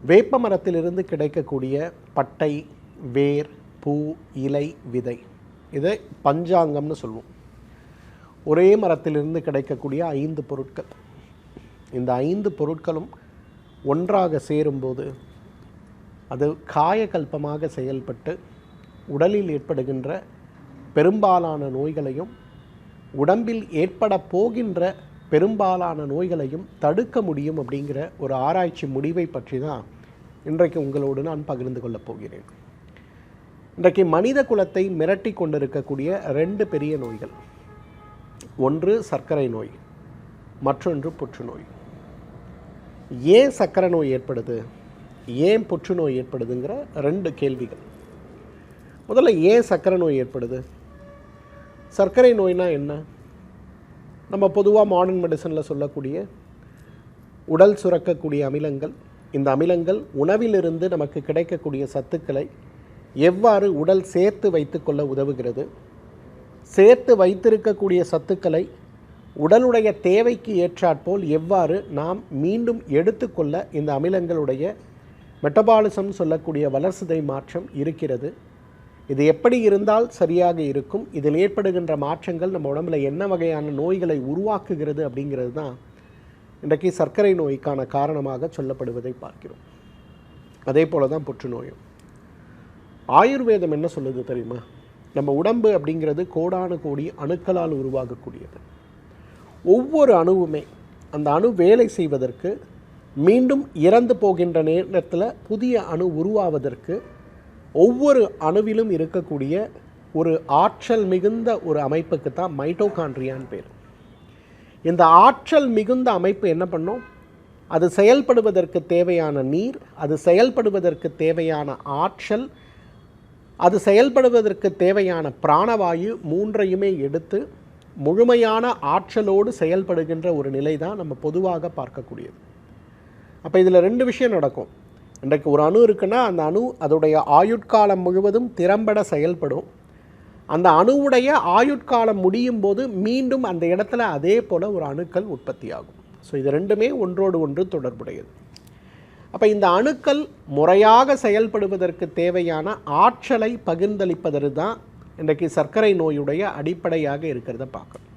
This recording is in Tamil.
வேப்ப மரத்திலிருந்து கிடைக்கக்கூடிய பட்டை, வேர், பூ, இலை, விதை, இதை பஞ்சாங்கம்னு சொல்லுவோம். ஒரே மரத்திலிருந்து கிடைக்கக்கூடிய 5 பொருட்கள். இந்த 5 பொருட்களும் ஒன்றாக சேரும்போது அது காயகல்பமாக செயல்பட்டு உடலில் ஏற்படுகின்ற பெரும்பாலான நோய்களையும் உடம்பில் ஏற்பட போகின்ற பெரும்பாலான நோய்களையும் தடுக்க முடியும் அப்படிங்கிற ஒரு ஆராய்ச்சி முடிவை பற்றி தான் இன்றைக்கு உங்களோடு நான் பகிர்ந்து கொள்ளப் போகிறேன். இன்றைக்கு மனித குலத்தை மிரட்டி கொண்டிருக்கக்கூடிய 2 பெரிய நோய்கள். ஒன்று சர்க்கரை நோய், மற்றொன்று புற்றுநோய். ஏன் சர்க்கரை நோய் ஏற்படுது, ஏன் புற்றுநோய் ஏற்படுதுங்கிற 2 கேள்விகள். முதல்ல ஏன் சர்க்கரை நோய் ஏற்படுது? சர்க்கரை நோய்னா என்ன? நம்ம பொதுவாக மாடர்ன் மெடிசனில் சொல்லக்கூடிய உடல் சுரக்கக்கூடிய அமிலங்கள், இந்த அமிலங்கள் உணவிலிருந்து நமக்கு கிடைக்கக்கூடிய சத்துக்களை எவ்வாறு உடல் சேர்த்து வைத்துக்கொள்ள உதவுகிறது, சேர்த்து வைத்திருக்கக்கூடிய சத்துக்களை உடலுடைய தேவைக்கு ஏற்றாற்போல் எவ்வாறு நாம் மீண்டும் எடுத்துக்கொள்ள இந்த அமிலங்களுடைய மெட்டபாலிசம் சொல்லக்கூடிய வளர்சிதை மாற்றம் இருக்கிறது, இது எப்படி இருந்தால் சரியாக இருக்கும், இதில் ஏற்படுகின்ற மாற்றங்கள் நம்ம உடம்புல என்ன வகையான நோய்களை உருவாக்குகிறது அப்படிங்கிறது தான் இன்றைக்கு சர்க்கரை நோய்க்கான காரணமாக சொல்லப்படுவதை பார்க்கிறோம். அதே போல தான் புற்றுநோயும். ஆயுர்வேதம் என்ன சொல்லுது தெரியுமா? நம்ம உடம்பு அப்படிங்கிறது கோடானு கோடி அணுக்களால் உருவாகக்கூடியது. ஒவ்வொரு அணுவுமே அந்த அணு வேலை செய்வதற்கு, மீண்டும் இறந்து போகின்ற நேரத்தில் புதிய அணு உருவாவதற்கு ஒவ்வொரு அணுவிலும் இருக்கக்கூடிய ஒரு ஆற்றல் மிகுந்த ஒரு அமைப்புக்கு தான் மைட்டோகாண்ட்ரியான்னு பேர். இந்த ஆற்றல் மிகுந்த அமைப்பு என்ன பண்ணும்? அது செயல்படுவதற்கு தேவையான நீர், அது செயல்படுவதற்கு தேவையான ஆற்றல், அது செயல்படுவதற்கு தேவையான பிராணவாயு 3ஐயுமே எடுத்து முழுமையான ஆற்றலோடு செயல்படுகின்ற ஒரு நிலை தான் நம்ம பொதுவாக பார்க்கக்கூடியது. அப்போ இதில் 2 விஷயம் நடக்கும். இன்றைக்கு ஒரு அணு இருக்குன்னா அந்த அணு அதோடைய ஆயுட்காலம் முழுவதும் திறம்பட செயல்படும். அந்த அணுவுடைய ஆயுட்காலம் முடியும் போது மீண்டும் அந்த இடத்துல அதே போல் ஒரு அணுக்கள் உற்பத்தி ஆகும். ஸோ இது 2மே ஒன்றோடு ஒன்று தொடர்புடையது. அப்போ இந்த அணுக்கள் முறையாக செயல்படுவதற்கு தேவையான ஆற்றலை பகிர்ந்தளிப்பது தான் இன்றைக்கு சர்க்கரை நோயுடைய அடிப்படையாக இருக்கிறத பார்க்கணும்.